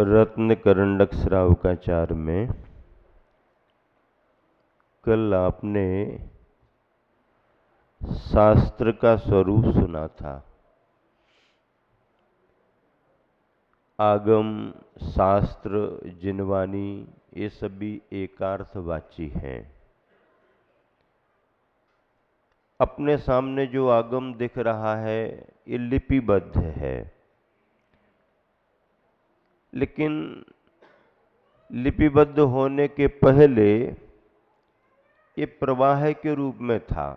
रत्न करंडक श्रावकाचार में कल आपने शास्त्र का स्वरूप सुना था। आगम, शास्त्र, जिनवानी ये सभी एकार्थवाची हैं। अपने सामने जो आगम दिख रहा है ये लिपिबद्ध है, लेकिन लिपिबद्ध होने के पहले ये प्रवाह के रूप में था,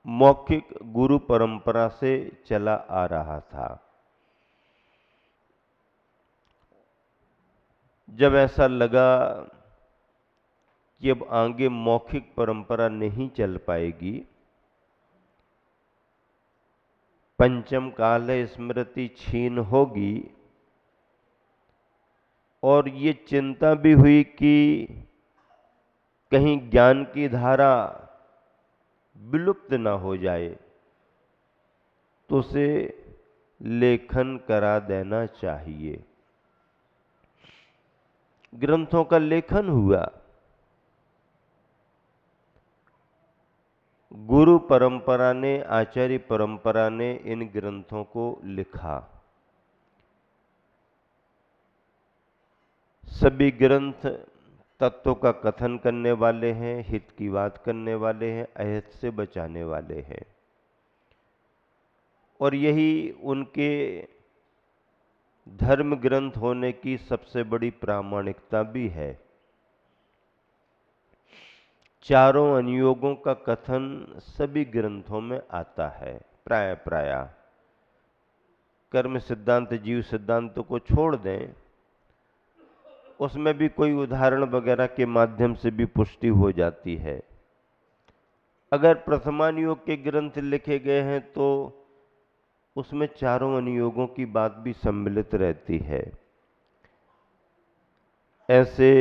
मौखिक गुरु परंपरा से चला आ रहा था। जब ऐसा लगा कि अब आगे मौखिक परंपरा नहीं चल पाएगी, पंचम काल है, स्मृति छीन होगी, और ये चिंता भी हुई कि कहीं ज्ञान की धारा विलुप्त ना हो जाए, तो उसे लेखन करा देना चाहिए। ग्रंथों का लेखन हुआ। गुरु परंपरा ने, आचार्य परंपरा ने इन ग्रंथों को लिखा। सभी ग्रंथ तत्व का कथन करने वाले हैं, हित की बात करने वाले हैं, अहित से बचाने वाले हैं, और यही उनके धर्म ग्रंथ होने की सबसे बड़ी प्रामाणिकता भी है। चारों अनुयोगों का कथन सभी ग्रंथों में आता है। प्राय कर्म सिद्धांत, जीव सिद्धांत को छोड़ दें, उसमें भी कोई उदाहरण वगैरह के माध्यम से भी पुष्टि हो जाती है। अगर प्रथमानुयोग के ग्रंथ लिखे गए हैं तो उसमें चारों अनुयोगों की बात भी सम्मिलित रहती है। ऐसे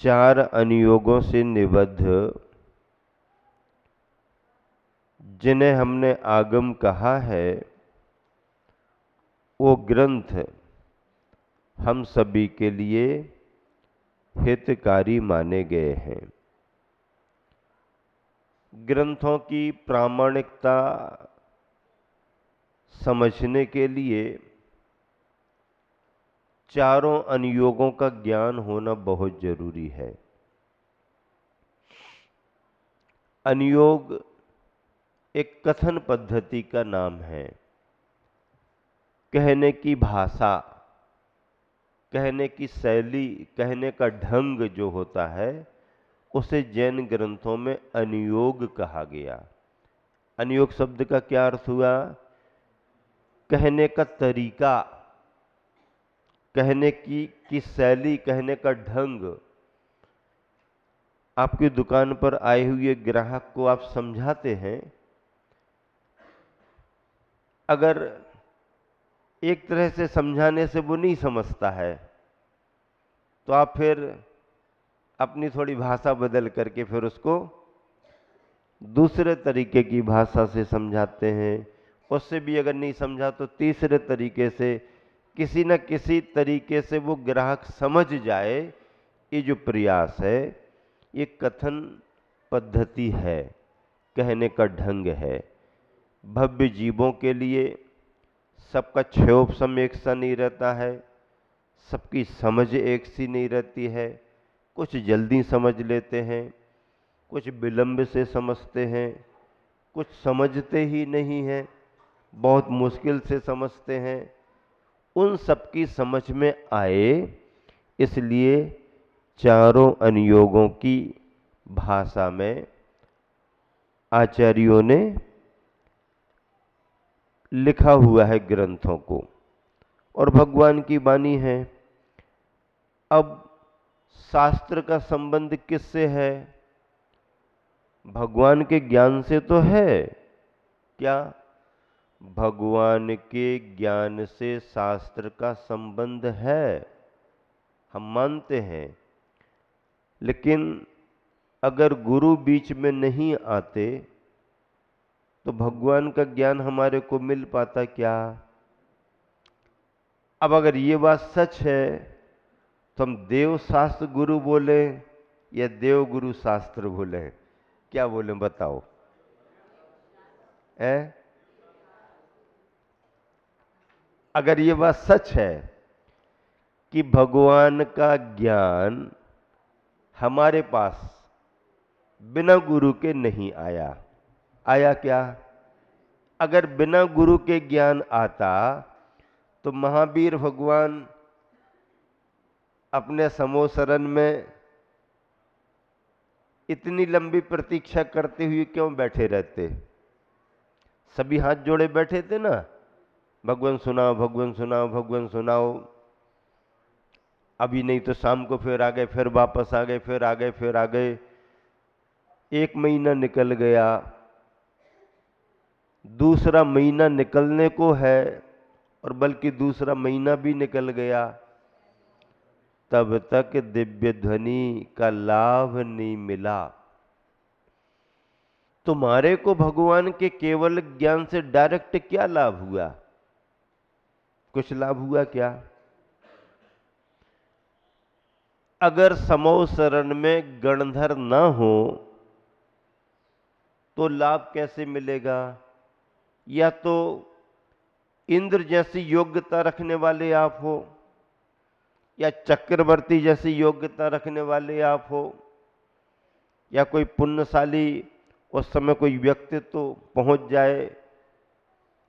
चार अनुयोगों से निबद्ध जिन्हें हमने आगम कहा है, वो ग्रंथ हम सभी के लिए हितकारी माने गए हैं। ग्रंथों की प्रामाणिकता समझने के लिए चारों अनुयोगों का ज्ञान होना बहुत जरूरी है। अनुयोग एक कथन पद्धति का नाम है। कहने की भाषा, कहने की शैली, कहने का ढंग जो होता है, उसे जैन ग्रंथों में अनुयोग कहा गया। अनुयोग शब्द का क्या अर्थ हुआ? कहने का तरीका, कहने की शैली, कहने का ढंग। आपकी दुकान पर आए हुए ग्राहक को आप समझाते हैं, अगर एक तरह से समझाने से वो नहीं समझता है, तो आप फिर अपनी थोड़ी भाषा बदल करके फिर उसको दूसरे तरीके की भाषा से समझाते हैं। उससे भी अगर नहीं समझा तो तीसरे तरीके से, किसी न किसी तरीके से वो ग्राहक समझ जाए। ये जो प्रयास है, ये कथन पद्धति है, कहने का ढंग है। भव्य जीवों के लिए सबका क्षोभ एक सा नहीं रहता है, सबकी समझ एक सी नहीं रहती है। कुछ जल्दी समझ लेते हैं, कुछ विलंब से समझते हैं, कुछ समझते ही नहीं हैं, बहुत मुश्किल से समझते हैं। उन सबकी समझ में आए, इसलिए चारों अनुयोगों की भाषा में आचार्यों ने लिखा हुआ है ग्रंथों को, और भगवान की वाणी है। अब शास्त्र का संबंध किससे है? भगवान के ज्ञान से तो है। क्या? भगवान के ज्ञान से शास्त्र का संबंध है, हम मानते हैं। लेकिन अगर गुरु बीच में नहीं आते तो भगवान का ज्ञान हमारे को मिल पाता क्या? अब अगर ये बात सच है तो हम देव शास्त्र गुरु बोले या देव गुरु शास्त्र बोले, क्या बोले बताओ? है अगर ये बात सच है कि भगवान का ज्ञान हमारे पास बिना गुरु के नहीं आया, आया क्या? अगर बिना गुरु के ज्ञान आता तो महावीर भगवान अपने समोसरन में इतनी लंबी प्रतीक्षा करते हुए क्यों बैठे रहते? सभी हाथ जोड़े बैठे थे ना, भगवान सुनाओ, भगवान सुनाओ, भगवान सुनाओ। अभी नहीं तो शाम को फिर आ गए, फिर वापस आ गए, फिर आ गए, फिर आ गए। 1 महीना निकल गया, दूसरा महीना निकलने को है, और बल्कि दूसरा महीना भी निकल गया, तब तक दिव्य ध्वनि का लाभ नहीं मिला। तुम्हारे को भगवान के केवल ज्ञान से डायरेक्ट क्या लाभ हुआ? कुछ लाभ हुआ क्या? अगर समो शरण में गणधर ना हो तो लाभ कैसे मिलेगा? या तो इंद्र जैसी योग्यता रखने वाले आप हो, या चक्रवर्ती जैसी योग्यता रखने वाले आप हो, या कोई पुण्यशाली उस समय कोई व्यक्तित्व तो पहुंच जाए।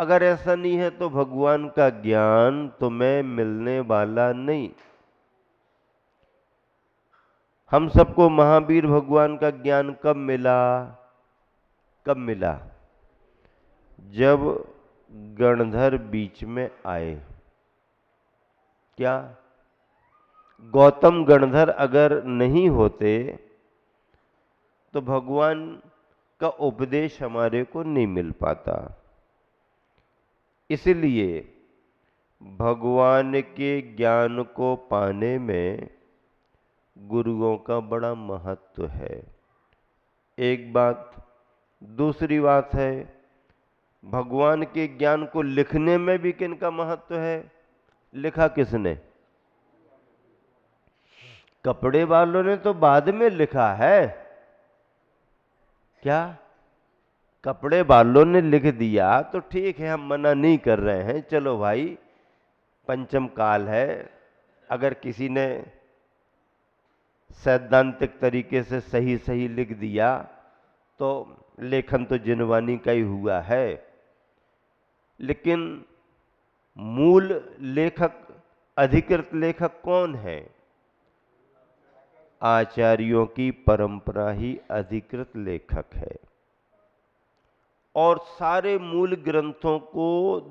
अगर ऐसा नहीं है तो भगवान का ज्ञान तुम्हें मिलने वाला नहीं। हम सबको महावीर भगवान का ज्ञान कब मिला? कब मिला? जब गणधर बीच में आए। क्या गौतम गणधर अगर नहीं होते तो भगवान का उपदेश हमारे को नहीं मिल पाता। इसलिए भगवान के ज्ञान को पाने में गुरुओं का बड़ा महत्व है। एक बात। दूसरी बात है, भगवान के ज्ञान को लिखने में भी किनका महत्व है? लिखा किसने? कपड़े वालों ने तो बाद में लिखा है। क्या कपड़े वालों ने लिख दिया तो ठीक है, हम मना नहीं कर रहे हैं, चलो भाई पंचम काल है। अगर किसी ने सैद्धांतिक तरीके से सही सही लिख दिया तो लेखन तो जिनवानी का ही हुआ है। लेकिन मूल लेखक, अधिकृत लेखक कौन है? आचार्यों की परंपरा ही अधिकृत लेखक है। और सारे मूल ग्रंथों को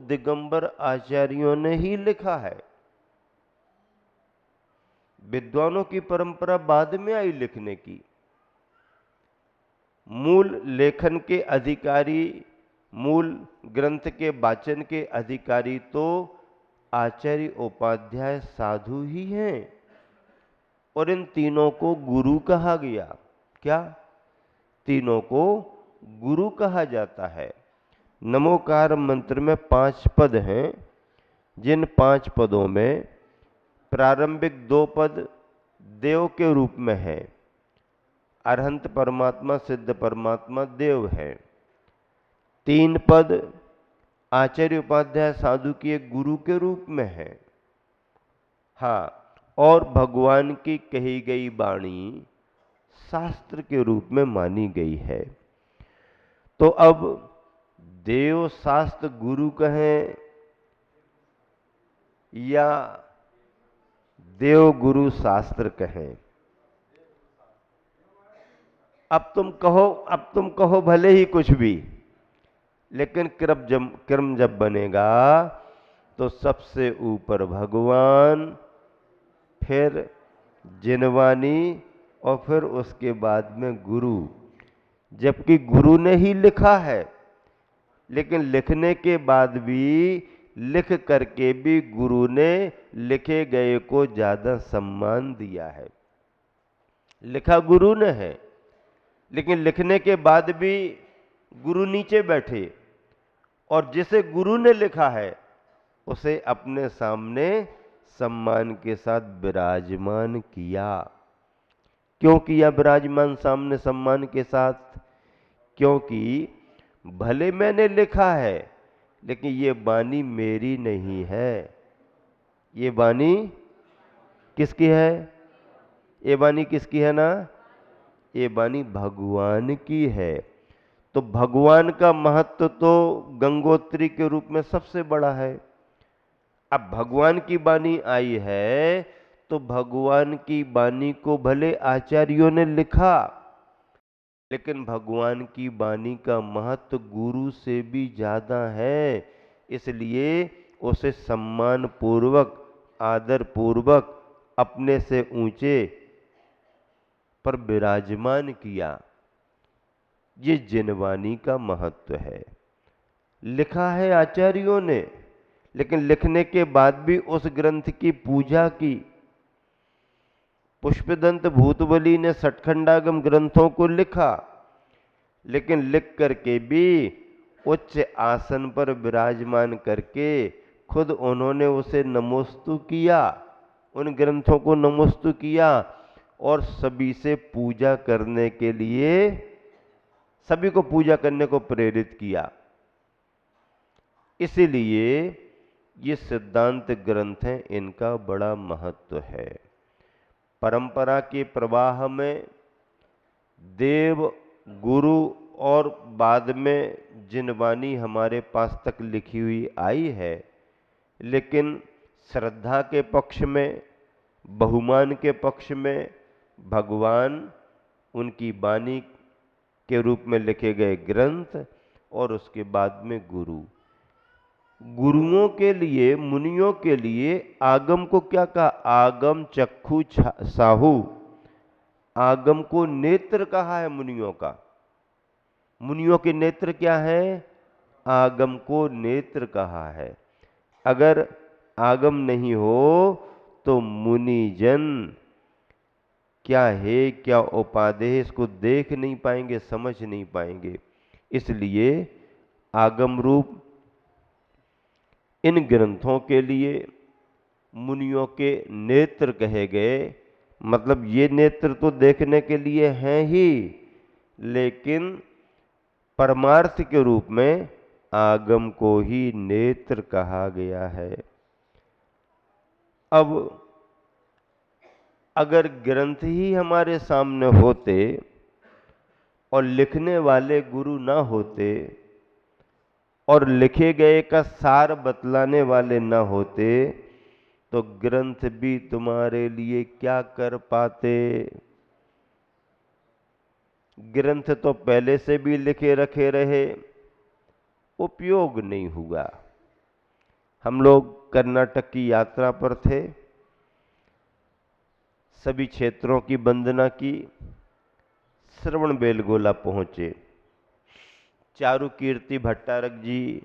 दिगंबर आचार्यों ने ही लिखा है। विद्वानों की परंपरा बाद में आई लिखने की। मूल लेखन के अधिकारी, मूल ग्रंथ के वाचन के अधिकारी तो आचार्य, उपाध्याय, साधु ही हैं। और इन तीनों को गुरु कहा गया। क्या? तीनों को गुरु कहा जाता है। नमोकार मंत्र में 5 पद हैं, जिन 5 पदों में प्रारंभिक 2 पद देव के रूप में है। अरहंत परमात्मा, सिद्ध परमात्मा देव है। 3 पद आचार्य, उपाध्याय, साधु की एक गुरु के रूप में है। हाँ, और भगवान की कही गई वाणी शास्त्र के रूप में मानी गई है। तो अब देव शास्त्र गुरु कहें या देव गुरु शास्त्र कहें, अब तुम कहो भले ही कुछ भी, लेकिन क्रम जब बनेगा तो सबसे ऊपर भगवान, फिर जिनवानी, और फिर उसके बाद में गुरु। जबकि गुरु ने ही लिखा है, लेकिन लिखने के बाद भी, लिख करके भी गुरु ने लिखे गए को ज्यादा सम्मान दिया है। लिखा गुरु ने है, लेकिन लिखने के बाद भी गुरु नीचे बैठे, और जिसे गुरु ने लिखा है उसे अपने सामने सम्मान के साथ विराजमान किया। क्यों किया विराजमान सामने सम्मान के साथ? क्योंकि भले मैंने लिखा है, लेकिन ये वाणी मेरी नहीं है। ये वाणी किसकी है? ये वाणी किसकी है ना? ये वाणी भगवान की है। तो भगवान का महत्व तो गंगोत्री के रूप में सबसे बड़ा है। अब भगवान की वाणी आई है, तो भगवान की वाणी को भले आचार्यों ने लिखा, लेकिन भगवान की वाणी का महत्व गुरु से भी ज्यादा है। इसलिए उसे सम्मान पूर्वक, आदर पूर्वक अपने से ऊंचे पर विराजमान किया। ये जिनवाणी का महत्व है। लिखा है आचार्यों ने, लेकिन लिखने के बाद भी उस ग्रंथ की पूजा की। पुष्पदंत भूतबली ने सठखंडागम ग्रंथों को लिखा, लेकिन लिख करके भी उच्च आसन पर विराजमान करके खुद उन्होंने उसे नमोस्तु किया, उन ग्रंथों को नमोस्तु किया और सभी से पूजा करने के लिए, सभी को पूजा करने को प्रेरित किया। इसीलिए ये सिद्धांत ग्रंथ हैं, इनका बड़ा महत्व है। परंपरा के प्रवाह में देव, गुरु और बाद में जिनवाणी हमारे पास तक लिखी हुई आई है, लेकिन श्रद्धा के पक्ष में, बहुमान के पक्ष में भगवान, उनकी वाणी के रूप में लिखे गए ग्रंथ और उसके बाद में गुरु। गुरुओं के लिए, मुनियों के लिए आगम को क्या कहा? आगम चक्षु साहू। आगम को नेत्र कहा है मुनियों का। मुनियों के नेत्र क्या है? आगम को नेत्र कहा है। अगर आगम नहीं हो तो मुनिजन क्या है, क्या उपाधि है, इसको देख नहीं पाएंगे, समझ नहीं पाएंगे। इसलिए आगम रूप इन ग्रंथों के लिए मुनियों के नेत्र कहे गए। मतलब ये नेत्र तो देखने के लिए हैं ही, लेकिन परमार्थ के रूप में आगम को ही नेत्र कहा गया है। अब अगर ग्रंथ ही हमारे सामने होते और लिखने वाले गुरु ना होते और लिखे गए का सार बतलाने वाले ना होते, तो ग्रंथ भी तुम्हारे लिए क्या कर पाते? ग्रंथ तो पहले से भी लिखे रखे रहे, उपयोग नहीं हुआ। हम लोग कर्नाटक की यात्रा पर थे, सभी क्षेत्रों की वंदना की, श्रवण बेलगोला पहुंचे। चारु कीर्ति भट्टारक जी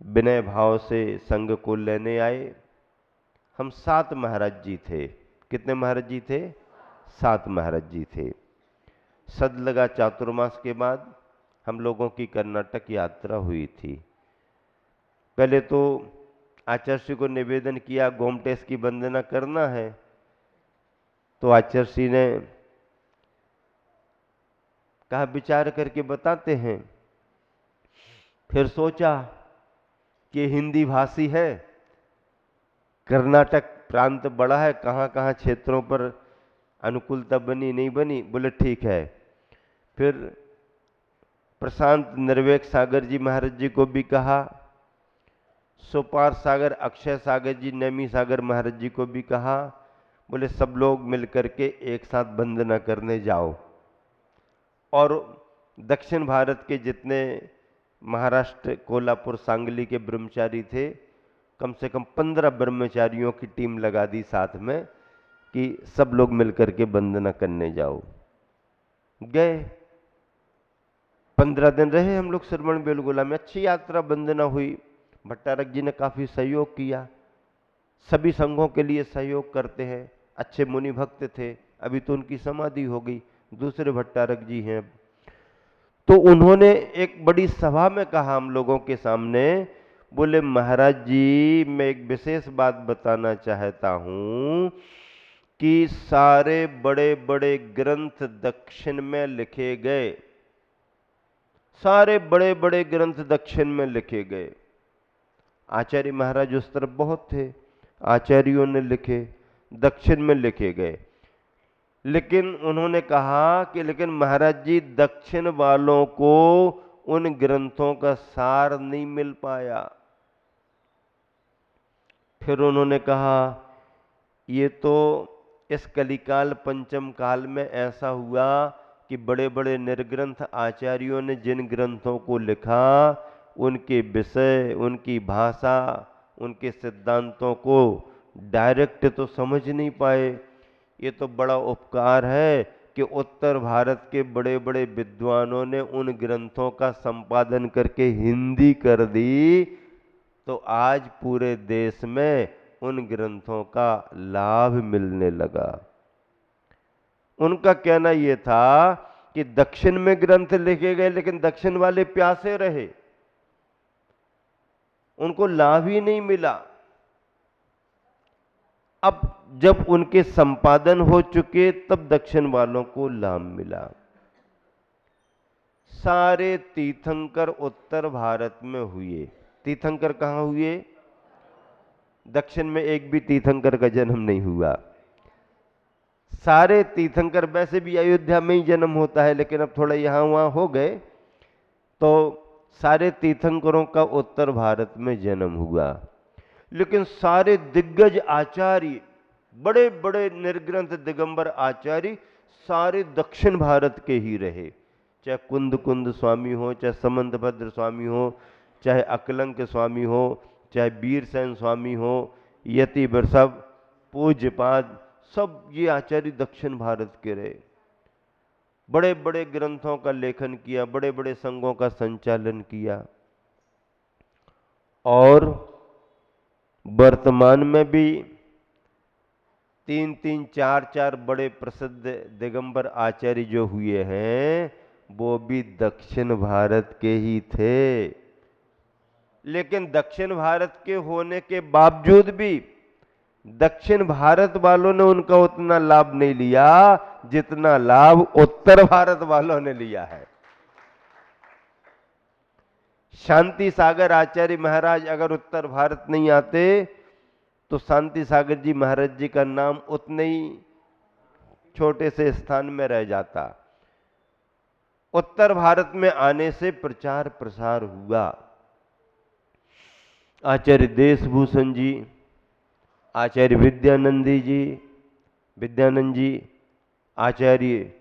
विनय भाव से संघ को लेने आए। हम 7 महाराज जी थे। कितने महाराज जी थे? 7 महाराज जी थे। सद लगा चातुर्मास के बाद हम लोगों की कर्नाटक यात्रा हुई थी। पहले तो आचार्य को निवेदन किया, गोमटेस की वंदना करना है। तो आचार्य ने कहा विचार करके बताते हैं। फिर सोचा कि हिंदी भाषी है, कर्नाटक प्रांत बड़ा है, कहाँ कहाँ क्षेत्रों पर अनुकूलता बनी नहीं बनी। बोले ठीक है। फिर प्रशांत निर्वेक सागर जी महाराज जी को भी कहा, सोपार सागर अक्षय सागर जी, नेमी सागर महाराज जी को भी कहा। बोले सब लोग मिलकर के एक साथ वंदना करने जाओ। और दक्षिण भारत के जितने महाराष्ट्र, कोल्हापुर, सांगली के ब्रह्मचारी थे, कम से कम 15 ब्रह्मचारियों की टीम लगा दी साथ में कि सब लोग मिलकर के वंदना करने जाओ। गए, 15 दिन रहे हम लोग श्रवण बेलगोला में। अच्छी यात्रा, वंदना हुई। भट्टारक जी ने काफी सहयोग किया। सभी संघों के लिए सहयोग करते हैं, अच्छे मुनि भक्त थे। अभी तो उनकी समाधि हो गई, दूसरे भट्टारक जी हैं। तो उन्होंने एक बड़ी सभा में कहा हम लोगों के सामने, बोले महाराज जी मैं एक विशेष बात बताना चाहता हूं कि सारे बड़े बड़े ग्रंथ दक्षिण में लिखे गए, सारे बड़े बड़े ग्रंथ दक्षिण में लिखे गए। आचार्य महाराज उस तरफ बहुत थे, आचार्यों ने लिखे, दक्षिण में लिखे गए। लेकिन उन्होंने कहा कि लेकिन महाराज जी दक्षिण वालों को उन ग्रंथों का सार नहीं मिल पाया। फिर उन्होंने कहा ये तो इस कलिकाल पंचम काल में ऐसा हुआ कि बड़े बड़े निर्ग्रंथ आचार्यों ने जिन ग्रंथों को लिखा उनके विषय, उनकी भाषा, उनके सिद्धांतों को डायरेक्ट तो समझ नहीं पाए। ये तो बड़ा उपकार है कि उत्तर भारत के बड़े बड़े विद्वानों ने उन ग्रंथों का संपादन करके हिंदी कर दी, तो आज पूरे देश में उन ग्रंथों का लाभ मिलने लगा। उनका कहना यह था कि दक्षिण में ग्रंथ लिखे गए लेकिन दक्षिण वाले प्यासे रहे, उनको लाभ ही नहीं मिला। अब जब उनके संपादन हो चुके तब दक्षिण वालों को लाभ मिला। सारे तीर्थंकर उत्तर भारत में हुए। तीर्थंकर कहां हुए? दक्षिण में एक भी तीर्थंकर का जन्म नहीं हुआ। सारे तीर्थंकर, वैसे भी अयोध्या में ही जन्म होता है लेकिन अब थोड़ा यहां वहां हो गए, तो सारे तीर्थंकरों का उत्तर भारत में जन्म हुआ। लेकिन सारे दिग्गज आचार्य, बड़े बड़े निर्ग्रंथ दिगंबर आचार्य सारे दक्षिण भारत के ही रहे। चाहे कुंद कुंद स्वामी हो, चाहे समंतभद्र स्वामी हो, चाहे अकलंक स्वामी हो, चाहे वीरसेन स्वामी हो, यति सब पूज्यपाद, सब ये आचार्य दक्षिण भारत के रहे। बड़े बड़े ग्रंथों का लेखन किया, बड़े बड़े संघों का संचालन किया। और वर्तमान में भी 3-3, 4-4 बड़े प्रसिद्ध दिगंबर आचार्य जो हुए हैं वो भी दक्षिण भारत के ही थे। लेकिन दक्षिण भारत के होने के बावजूद भी दक्षिण भारत वालों ने उनका उतना लाभ नहीं लिया जितना लाभ उत्तर भारत वालों ने लिया है। शांति सागर आचार्य महाराज अगर उत्तर भारत नहीं आते तो शांति सागर जी महाराज जी का नाम उतने ही छोटे से स्थान में रह जाता। उत्तर भारत में आने से प्रचार प्रसार हुआ। आचार्य देशभूषण जी, आचार्य विद्यानंद जी, आचार्य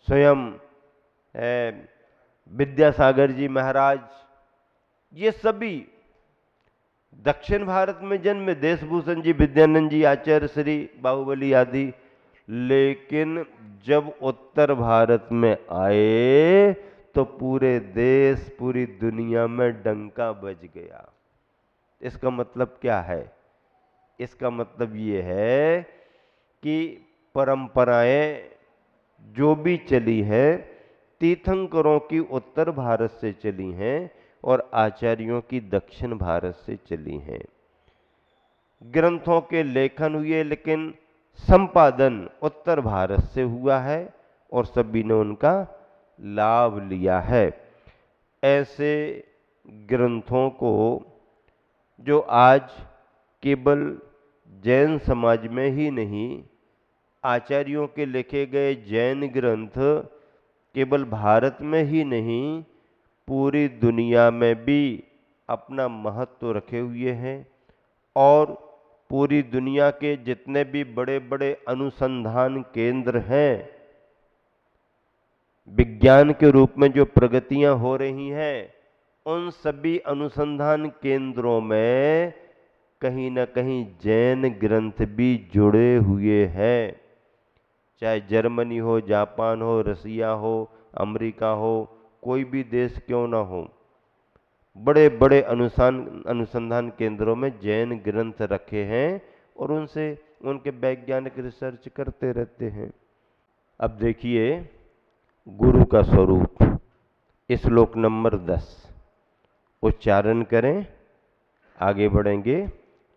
स्वयं विद्यासागर जी महाराज, ये सभी दक्षिण भारत में जन्मे। देशभूषण जी, विद्यानंद जी, आचार्य श्री बाहुबली आदि। लेकिन जब उत्तर भारत में आए तो पूरे देश, पूरी दुनिया में डंका बज गया। इसका मतलब क्या है? इसका मतलब ये है कि परंपराएं जो भी चली है तीर्थंकरों की उत्तर भारत से चली हैं और आचार्यों की दक्षिण भारत से चली हैं। ग्रंथों के लेखन हुए लेकिन संपादन उत्तर भारत से हुआ है और सभी ने उनका लाभ लिया है। ऐसे ग्रंथों को जो आज केवल जैन समाज में ही नहीं, आचार्यों के लिखे गए जैन ग्रंथ केवल भारत में ही नहीं पूरी दुनिया में भी अपना महत्व रखे हुए हैं। और पूरी दुनिया के जितने भी बड़े बड़े अनुसंधान केंद्र हैं, विज्ञान के रूप में जो प्रगतियां हो रही हैं, उन सभी अनुसंधान केंद्रों में कहीं ना कहीं जैन ग्रंथ भी जुड़े हुए हैं। चाहे जर्मनी हो, जापान हो, रसिया हो, अमेरिका हो, कोई भी देश क्यों ना हो, बड़े बड़े अनुसंधान केंद्रों में जैन ग्रंथ रखे हैं और उनसे उनके वैज्ञानिक रिसर्च करते रहते हैं। अब देखिए गुरु का स्वरूप, श्लोक नंबर 10 उच्चारण करें। आगे बढ़ेंगे।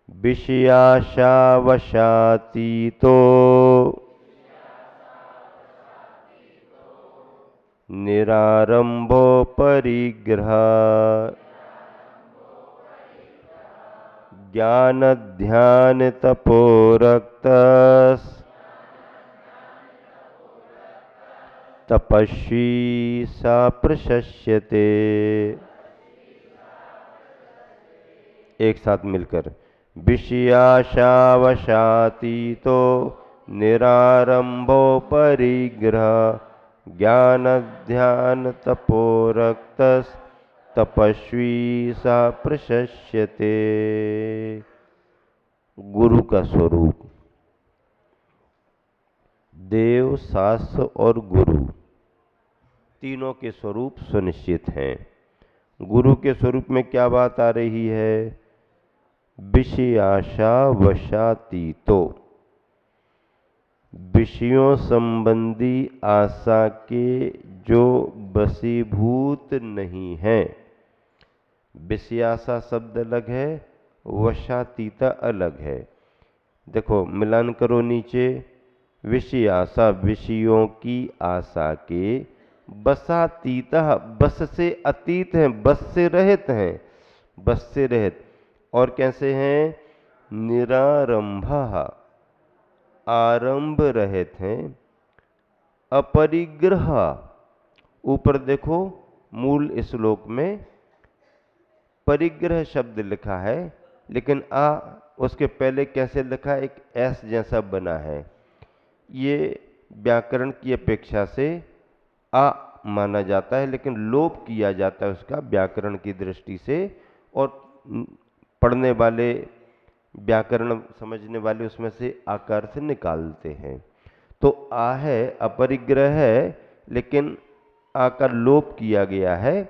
विषयाशावशातीतो निरारंभो परिग्रह ज्ञान ध्यान तपोरक्तस् तपस्वी सा प्रशस्यते। एक साथ मिलकर। विषयाशावशातीतो निरारंभो परिग्रह ज्ञान ध्यान तपोरक्तस् तपस्वी सा प्रशस्यते। गुरु का स्वरूप। देव, शास्त्र और गुरु तीनों के स्वरूप सुनिश्चित हैं। गुरु के स्वरूप में क्या बात आ रही है? विषयाशावशातीतो, विषयों संबंधी आशा के जो वशीभूत नहीं है। विषयाशा शब्द अलग है, वशातीता अलग है। देखो मिलान करो नीचे। विषयाशा विषयों की आशा के, वशातीता बस से अतीत हैं, बस से रहित हैं, बस से रहित। और कैसे हैं? निरारंभः आरंभ रहित हैं। अपरिग्रह, ऊपर देखो मूल श्लोक में परिग्रह शब्द लिखा है, लेकिन उसके पहले कैसे लिखा है? एक एस जैसा बना है। ये व्याकरण की अपेक्षा से आ माना जाता है, लेकिन लोप किया जाता है उसका व्याकरण की दृष्टि से, और पढ़ने वाले, व्याकरण समझने वाले उसमें से आकार से निकालते हैं। तो आ है, अपरिग्रह है, लेकिन आ का लोप किया गया है,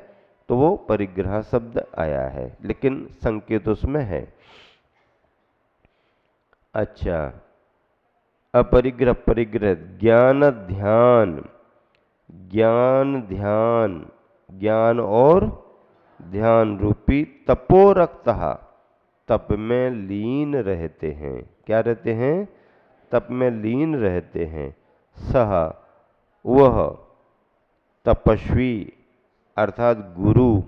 तो वो परिग्रह शब्द आया है, लेकिन संकेत उसमें है। अच्छा, अपरिग्रह परिग्रह। ज्ञान ध्यान, ज्ञान ध्यान, ज्ञान और ध्यान रूपी तपोरक्तः, तप में लीन रहते हैं। क्या रहते हैं? तप में लीन रहते हैं। सह, वह, तपस्वी अर्थात गुरु,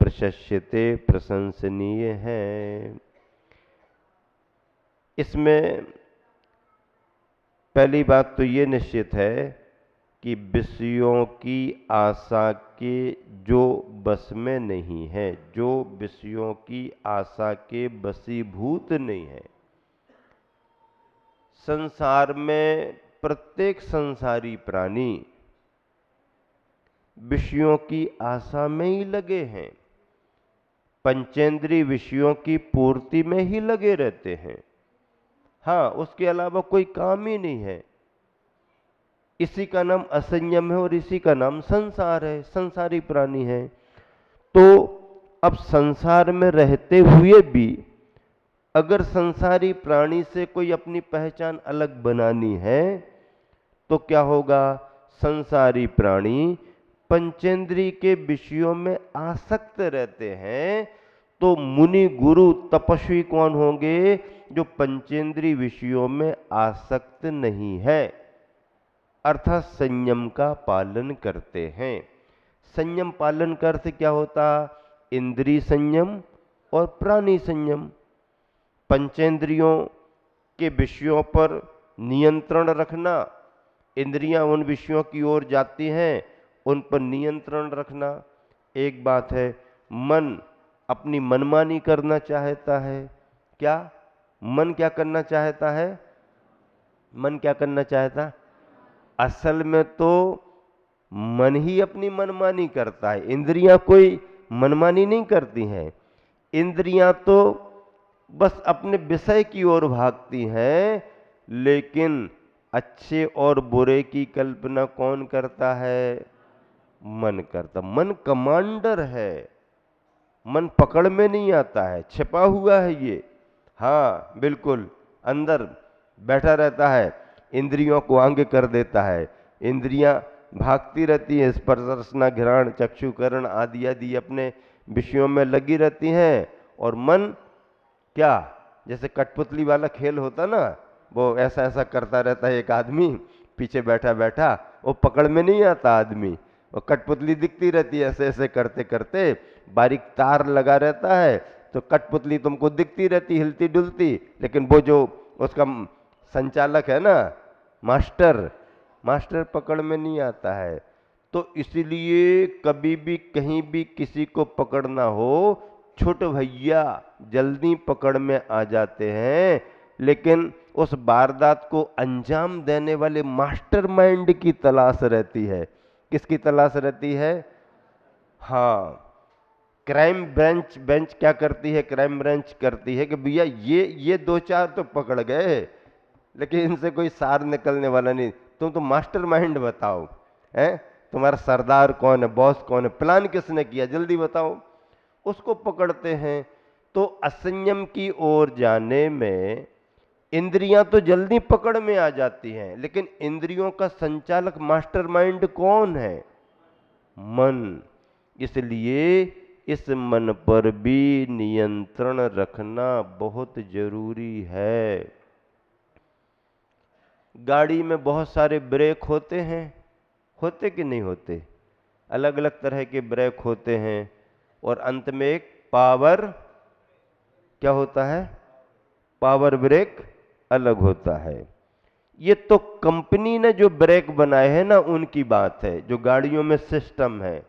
प्रशस्यते प्रशंसनीय है। इसमें पहली बात तो ये निश्चित है कि विषयों की आशा के जो बस में नहीं है, जो विषयों की आशा के वशीभूत नहीं है। संसार में प्रत्येक संसारी प्राणी विषयों की आशा में ही लगे हैं, पंचेंद्रीय विषयों की पूर्ति में ही लगे रहते हैं। हाँ, उसके अलावा कोई काम ही नहीं है। इसी का नाम असंयम है और इसी का नाम संसार है, संसारी प्राणी है। तो अब संसार में रहते हुए भी अगर संसारी प्राणी से कोई अपनी पहचान अलग बनानी है तो क्या होगा? संसारी प्राणी पंचेंद्रिय के विषयों में आसक्त रहते हैं, तो मुनि गुरु तपस्वी कौन होंगे? जो पंचेंद्रिय विषयों में आसक्त नहीं है, अर्थात संयम का पालन करते हैं। संयम पालन का अर्थ क्या होता? इंद्रिय संयम और प्राणी संयम। पंचेंद्रियों के विषयों पर नियंत्रण रखना, इंद्रियां उन विषयों की ओर जाती हैं, उन पर नियंत्रण रखना एक बात है। मन अपनी मनमानी करना चाहता है। क्या मन क्या करना चाहता है? मन क्या करना चाहता? असल में तो मन ही अपनी मनमानी करता है, इंद्रियां कोई मनमानी नहीं करती हैं। इंद्रियां तो बस अपने विषय की ओर भागती हैं, लेकिन अच्छे और बुरे की कल्पना कौन करता है? मन करता। मन कमांडर है, मन पकड़ में नहीं आता है, छिपा हुआ है ये। हाँ बिल्कुल, अंदर बैठा रहता है, इंद्रियों को आगे कर देता है। इंद्रियां भागती रहती हैं, स्पर्श रसना घ्राण चक्षुकरण आदि आदि अपने विषयों में लगी रहती हैं, और मन क्या, जैसे कठपुतली वाला खेल होता ना, वो ऐसा ऐसा करता रहता है एक आदमी पीछे बैठा बैठा, वो पकड़ में नहीं आता आदमी, वो कठपुतली दिखती रहती है ऐसे ऐसे करते करते, बारीक तार लगा रहता है, तो कठपुतली तुमको दिखती रहती हिलती डुलती, लेकिन वो जो उसका संचालक है ना, मास्टर, मास्टर पकड़ में नहीं आता है। तो इसलिए कभी भी कहीं भी किसी को पकड़ना हो, छोटे भैया जल्दी पकड़ में आ जाते हैं, लेकिन उस वारदात को अंजाम देने वाले मास्टरमाइंड की तलाश रहती है। किसकी तलाश रहती है? हाँ, क्राइम ब्रांच बेंच क्या करती है? क्राइम ब्रांच करती है कि भैया ये दो चार तो पकड़ गए, लेकिन इनसे कोई सार निकलने वाला नहीं, तुम तो मास्टरमाइंड बताओ, हैं? तुम्हारा सरदार कौन है, बॉस कौन है, प्लान किसने किया, जल्दी बताओ। उसको पकड़ते हैं। तो असंयम की ओर जाने में इंद्रियां तो जल्दी पकड़ में आ जाती हैं, लेकिन इंद्रियों का संचालक मास्टरमाइंड कौन है? मन। इसलिए इस मन पर भी नियंत्रण रखना बहुत जरूरी है। गाड़ी में बहुत सारे ब्रेक होते हैं, होते कि नहीं होते? अलग अलग तरह के ब्रेक होते हैं, और अंत में एक पावर, क्या होता है? पावर ब्रेक अलग होता है। ये तो कंपनी ने जो ब्रेक बनाए हैं ना, उनकी बात है, जो गाड़ियों में सिस्टम है।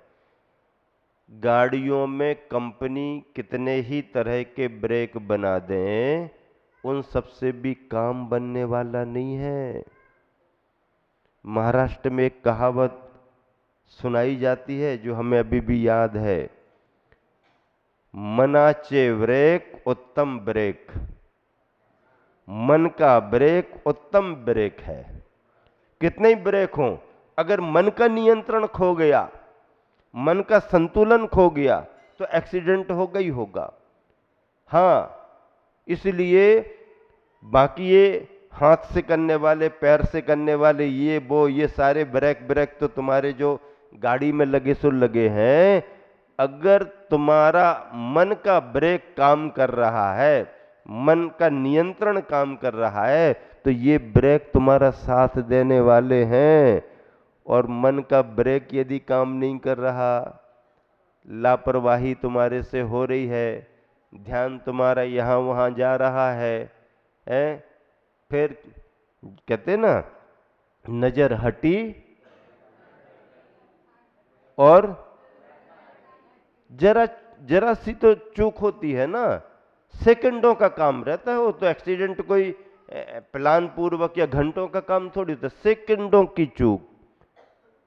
गाड़ियों में कंपनी कितने ही तरह के ब्रेक बना दें, उन सबसे भी काम बनने वाला नहीं है। महाराष्ट्र में एक कहावत सुनाई जाती है जो हमें अभी भी याद है, मनाचे ब्रेक उत्तम ब्रेक। मन का ब्रेक उत्तम ब्रेक है। कितने ही ब्रेक हों, अगर मन का नियंत्रण खो गया, मन का संतुलन खो गया, तो एक्सीडेंट होगा ही होगा। हाँ, इसलिए बाकी ये हाथ से करने वाले, पैर से करने वाले, ये सारे ब्रेक तो तुम्हारे जो गाड़ी में लगे सो लगे हैं। अगर तुम्हारा मन का ब्रेक काम कर रहा है, मन का नियंत्रण काम कर रहा है, तो ये ब्रेक तुम्हारा साथ देने वाले हैं। और मन का ब्रेक यदि काम नहीं कर रहा, लापरवाही तुम्हारे से हो रही है, ध्यान तुम्हारा यहाँ वहाँ जा रहा है, फिर कहते ना, नजर हटी और जरा जरा सी तो चूक होती है ना, सेकंडों का काम रहता है वो तो। एक्सीडेंट कोई प्लान पूर्वक या घंटों का काम थोड़ी होता, सेकंडों की चूक।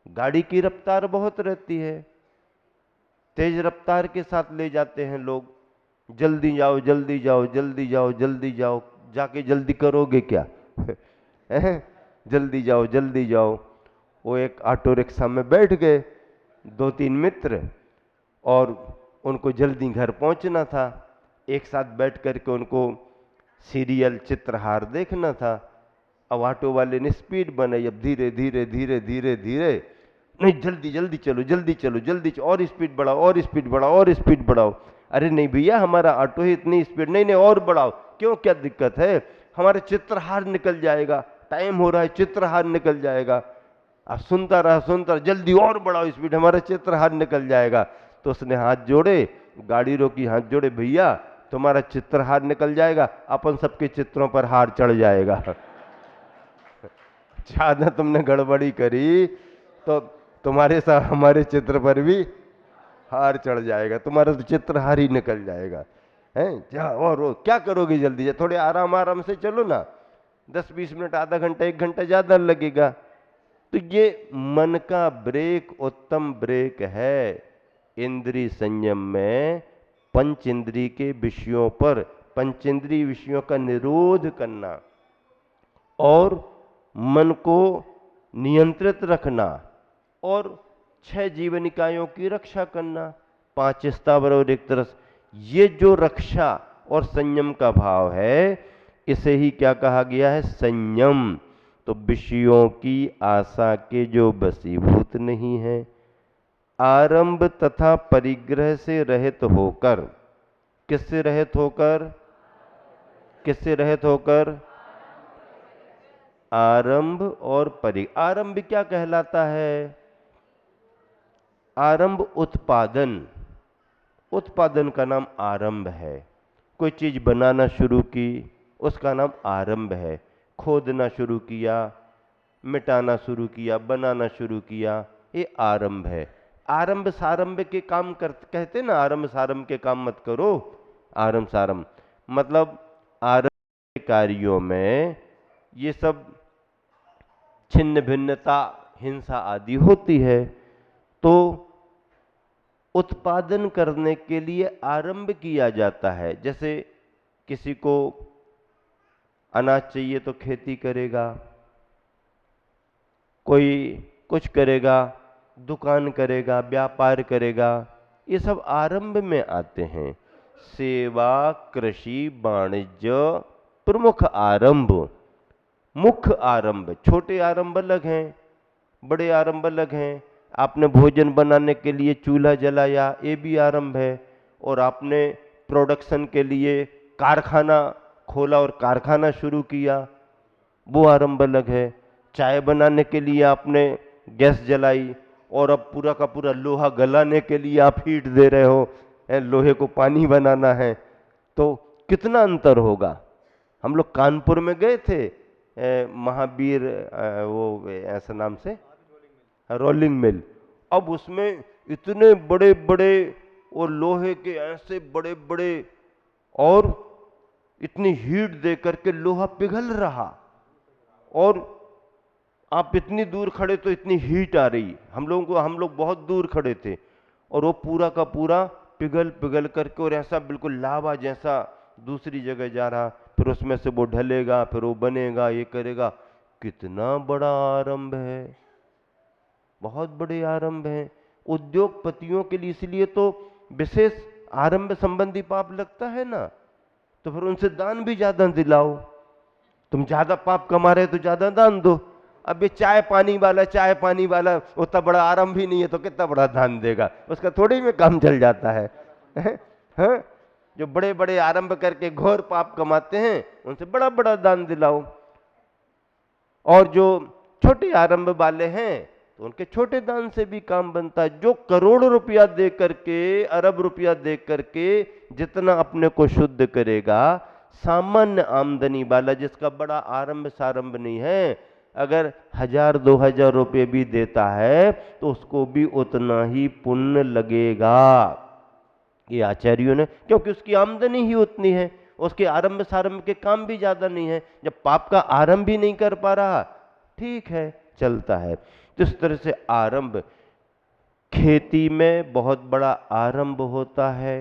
गाड़ी की रफ्तार बहुत रहती है, तेज रफ्तार के साथ ले जाते हैं लोग, जल्दी जाओ जल्दी जाओ जल्दी जाओ जल्दी जाओ, जाके जल्दी करोगे क्या? जल्दी जाओ जल्दी जाओ। वो एक ऑटो रिक्शा में बैठ गए दो तीन मित्र, और उनको जल्दी घर पहुंचना था। एक साथ बैठ करके उनको सीरियल चित्रहार देखना था। अब ऑटो वाले ने स्पीड बनाई, अब धीरे धीरे धीरे धीरे धीरे, नहीं जल्दी जल्दी चलो जल्दी चलो जल्दी चलो, और स्पीड बढ़ाओ और स्पीड बढ़ाओ और स्पीड बढ़ाओ। अरे नहीं भैया, हमारा ऑटो ही इतनी स्पीड, नहीं नहीं और बढ़ाओ। क्यों, क्या दिक्कत है? हमारे चित्रहार निकल जाएगा, टाइम हो रहा है, चित्रहार निकल जाएगा। अब सुनता रहा, जल्दी और बढ़ाओ स्पीड, हमारा चित्रहार निकल जाएगा। तो उसने हाथ जोड़े, गाड़ी रोकी, हाथ जोड़े, भैया तुम्हारा चित्रहार निकल जाएगा, अपन सबके चित्रों पर हार चढ़ जाएगा। ज्यादा तुमने गड़बड़ी करी तो तुम्हारे साथ हमारे चित्र पर भी हार चढ़ जाएगा, तुम्हारा तो चित्रहार ही निकल जाएगा। हैं जा, और क्या करोगे, जल्दी जा, थोड़े आराम आराम से चलो ना, 10-20 मिनट, आधा घंटा, 1 घंटा ज्यादा लगेगा। तो ये मन का ब्रेक उत्तम ब्रेक है। इंद्रिय संयम में पंच इंद्रिय के विषयों पर, पंचेंद्रिय विषयों का निरोध करना और मन को नियंत्रित रखना और 6 जीवनिकायों की रक्षा करना, 5 स्थावर और 1 तरस। ये जो रक्षा और संयम का भाव है, इसे ही क्या कहा गया है? संयम। तो विषयों की आशा के जो वशीभूत नहीं है, आरंभ तथा परिग्रह से रहित होकर, किससे रहित होकर? किससे रहित होकर? आरंभ और आरंभ क्या कहलाता है? आरंभ उत्पादन। उत्पादन का नाम आरंभ है। कोई चीज बनाना शुरू की, उसका नाम आरंभ है। खोदना शुरू किया, मिटाना शुरू किया, बनाना शुरू किया, ये आरंभ है। आरंभ सारंभ के काम कहते ना, आरंभ सारंभ के काम मत करो। आरंभ सारंभ मतलब आरंभ के कार्यों में ये सब छिन्न भिन्नता, हिंसा आदि होती है। तो उत्पादन करने के लिए आरंभ किया जाता है। जैसे किसी को अनाज चाहिए तो खेती करेगा, कोई कुछ करेगा, दुकान करेगा, व्यापार करेगा, ये सब आरंभ में आते हैं। सेवा, कृषि, वाणिज्य प्रमुख आरंभ। मुख्य आरंभ, छोटे आरंभ अलग हैं, बड़े आरंभ अलग हैं। आपने भोजन बनाने के लिए चूल्हा जलाया, ये भी आरंभ है। और आपने प्रोडक्शन के लिए कारखाना खोला और कारखाना शुरू किया, वो आरंभ अलग है। चाय बनाने के लिए आपने गैस जलाई और अब पूरा का पूरा लोहा गलाने के लिए आप हीट दे रहे हो, लोहे को पानी बनाना है, तो कितना अंतर होगा। हम लोग कानपुर में गए थे, महावीर, वो ऐसा नाम से रोलिंग मिल। अब उसमें इतने बड़े बड़े और लोहे के ऐसे बड़े बड़े, और इतनी हीट दे करके लोहा पिघल रहा, और आप इतनी दूर खड़े तो इतनी हीट आ रही। हम लोग बहुत दूर खड़े थे, और वो पूरा का पूरा पिघल पिघल करके और ऐसा बिल्कुल लावा जैसा दूसरी जगह जा रहा। फिर उसमें से वो ढलेगा, फिर वो बनेगा, ये करेगा। कितना बड़ा आरंभ है, बहुत बड़े आरंभ हैं उद्योगपतियों के लिए। इसलिए तो विशेष आरंभ संबंधी पाप लगता है ना, तो फिर उनसे दान भी ज्यादा दिलाओ। तुम ज्यादा पाप कमा रहे तो ज्यादा दान दो। अब ये चाय पानी वाला उतना बड़ा आरंभ ही नहीं है, तो कितना बड़ा दान देगा? उसका थोड़ी में काम चल जाता है। हैं? जो बड़े बड़े आरंभ करके घोर पाप कमाते हैं, उनसे बड़ा बड़ा दान दिलाओ। और जो छोटे आरंभ वाले हैं, तो उनके छोटे दान से भी काम बनता है। जो करोड़ रुपया दे करके, अरब रुपया दे करके जितना अपने को शुद्ध करेगा, सामान्य आमदनी वाला जिसका बड़ा आरंभ सारंभ नहीं है, अगर 1000-2000 रुपये भी देता है तो उसको भी उतना ही पुण्य लगेगा। ये आचार्यों ने, क्योंकि उसकी आमदनी ही उतनी है, उसके आरंभ सारंभ के काम भी ज्यादा नहीं है। जब पाप का आरंभ ही नहीं कर पा रहा, ठीक है, चलता है। तो इस तरह से आरंभ, खेती में बहुत बड़ा आरंभ होता है,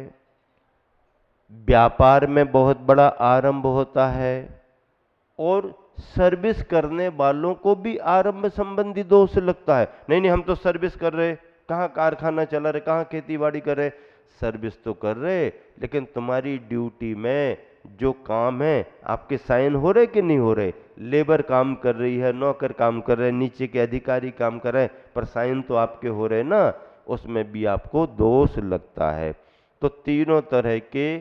व्यापार में बहुत बड़ा आरंभ होता है, और सर्विस करने वालों को भी आरंभ संबंधी दोष लगता है। नहीं नहीं, हम तो सर्विस कर रहे, कहाँ कारखाना चला रहे, कहाँ खेती बाड़ी कर रहे। सर्विस तो कर रहे, लेकिन तुम्हारी ड्यूटी में जो काम है, आपके साइन हो रहे कि नहीं हो रहे? लेबर काम कर रही है, नौकर काम कर रहे हैं, नीचे के अधिकारी काम कर रहे हैं, पर साइन तो आपके हो रहे ना, उसमें भी आपको दोष लगता है। तो तीनों तरह के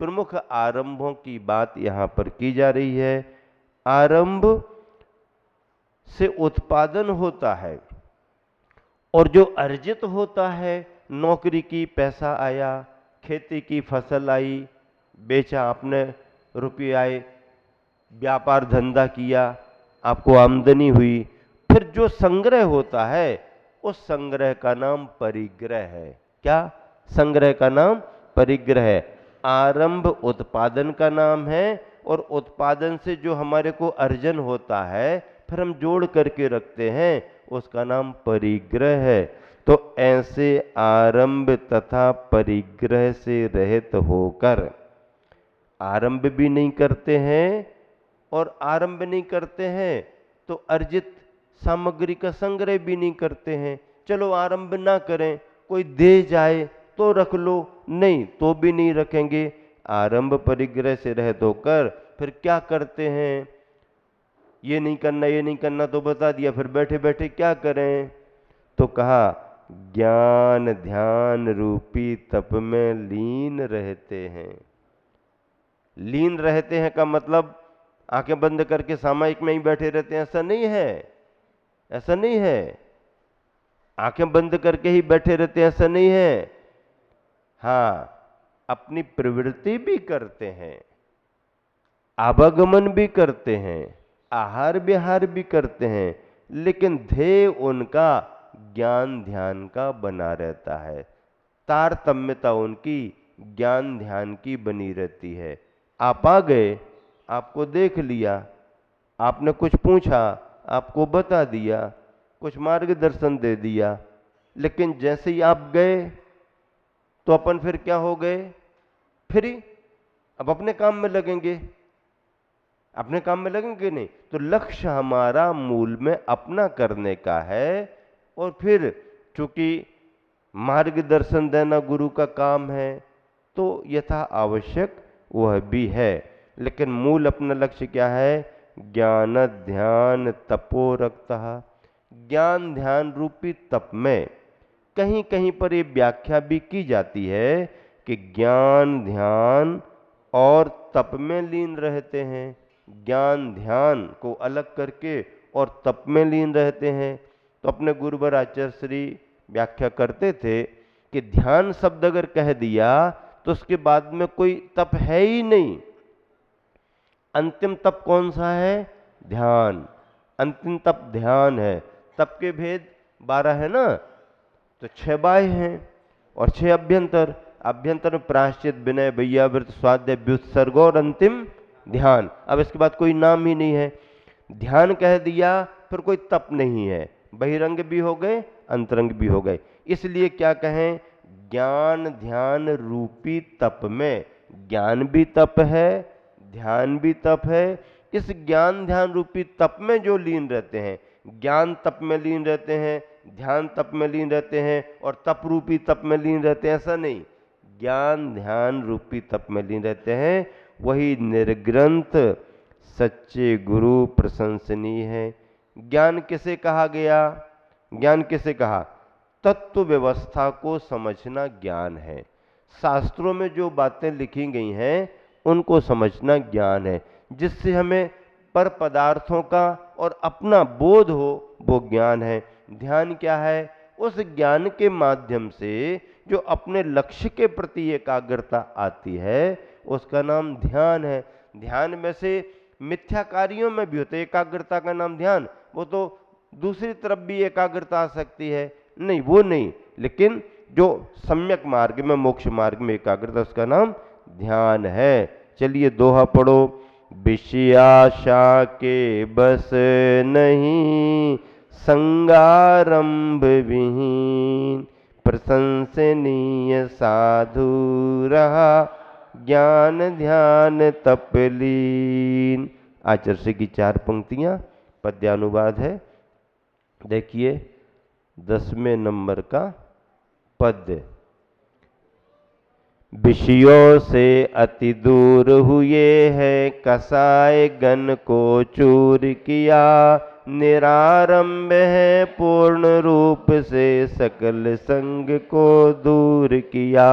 प्रमुख आरंभों की बात यहां पर की जा रही है। आरंभ से उत्पादन होता है, और जो अर्जित होता है, नौकरी की पैसा आया, खेती की फसल आई, बेचा आपने, रुपये आए, व्यापार धंधा किया, आपको आमदनी हुई, फिर जो संग्रह होता है, उस संग्रह का नाम परिग्रह है। क्या? संग्रह का नाम परिग्रह है। आरंभ उत्पादन का नाम है, और उत्पादन से जो हमारे को अर्जन होता है, फिर हम जोड़ करके रखते हैं, उसका नाम परिग्रह है। तो ऐसे आरंभ तथा परिग्रह से रहित होकर आरंभ भी नहीं करते हैं, और आरंभ नहीं करते हैं तो अर्जित सामग्री का संग्रह भी नहीं करते हैं। चलो आरंभ ना करें, कोई दे जाए तो रख लो, नहीं तो भी नहीं रखेंगे। आरंभ परिग्रह से रहित होकर फिर क्या करते हैं? ये नहीं करना, ये नहीं करना तो बता दिया, फिर बैठे बैठे क्या करें? तो कहा, ज्ञान ध्यान रूपी तप में लीन रहते हैं। लीन रहते हैं का मतलब आंखें बंद करके सामायिक में ही बैठे रहते हैं, ऐसा नहीं है, ऐसा नहीं है। आंखें बंद करके ही बैठे रहते हैं, ऐसा नहीं है। हाँ, अपनी प्रवृत्ति भी करते हैं, आवागमन भी करते हैं, आहार विहार भी करते हैं, लेकिन ध्येय उनका ज्ञान ध्यान का बना रहता है। तारतम्यता उनकी ज्ञान ध्यान की बनी रहती है। आप आ गए, आपको देख लिया, आपने कुछ पूछा, आपको बता दिया, कुछ मार्गदर्शन दे दिया, लेकिन जैसे ही आप गए तो अपन फिर क्या हो गए, फ्री। अब अपने काम में लगेंगे, अपने काम में लगेंगे नहीं। तो लक्ष्य हमारा मूल में अपना करने का है, और फिर चूंकि मार्गदर्शन देना गुरु का काम है तो यथा आवश्यक वह भी है, लेकिन मूल अपना लक्ष्य क्या है, ज्ञान ध्यान तपो रखता। ज्ञान ध्यान रूपी तप में कहीं कहीं पर ये व्याख्या भी की जाती है कि ज्ञान ध्यान और तप में लीन रहते हैं, ज्ञान ध्यान को अलग करके और तप में लीन रहते हैं। तो अपने गुरुवर आचार्य श्री व्याख्या करते थे कि ध्यान शब्द अगर कह दिया तो उसके बाद में कोई तप है ही नहीं। अंतिम तप कौन सा है, ध्यान। अंतिम तप ध्यान है। तप के भेद 12 है ना, तो 6 बाह्य हैं और 6 अभ्यंतर। अभ्यंतर में प्रायश्चित, विनय, वैयावृत, स्वाध्याय, व्युत्सर्ग और अंतिम ध्यान। अब इसके बाद कोई नाम ही नहीं है। ध्यान कह दिया फिर कोई तप नहीं है, बहिरंग भी हो गए अंतरंग भी हो गए। इसलिए क्या कहें, ज्ञान ध्यान रूपी तप में ज्ञान भी तप है, ध्यान भी तप है। इस ज्ञान ध्यान रूपी तप में जो लीन रहते हैं, ज्ञान तप में लीन रहते हैं, ध्यान तप में लीन रहते हैं और तप रूपी तप में लीन रहते हैं, ऐसा नहीं। ज्ञान ध्यान रूपी तप में लीन रहते हैं, वही निर्ग्रंथ सच्चे गुरु प्रशंसनीय है। ज्ञान किसे कहा गया, ज्ञान किसे कहा, तत्व व्यवस्था को समझना ज्ञान है। शास्त्रों में जो बातें लिखी गई हैं उनको समझना ज्ञान है। जिससे हमें पर पदार्थों का और अपना बोध हो वो ज्ञान है। ध्यान क्या है, उस ज्ञान के माध्यम से जो अपने लक्ष्य के प्रति एकाग्रता आती है उसका नाम ध्यान है। ध्यान में से मिथ्या कार्यों में भी होते, एकाग्रता का नाम ध्यान। वो तो दूसरी तरफ भी एकाग्रता आ सकती है, नहीं वो नहीं, लेकिन जो सम्यक मार्ग में मोक्ष मार्ग में एकाग्रता उसका नाम ध्यान है। चलिए दोहा पढ़ो। विषयाशा के बस नहीं, संगारंभ विहीन, प्रशंसनीय साधु रहा, ज्ञान ध्यान तपलीन। आचार्य की 4 पंक्तियां, पद्यानुवाद है। देखिए 10वें नंबर का पद्य। विषयों से अति दूर हुए हैं, कसाय गण को चूर किया, निरारंभ है पूर्ण रूप से सकल संग को दूर किया।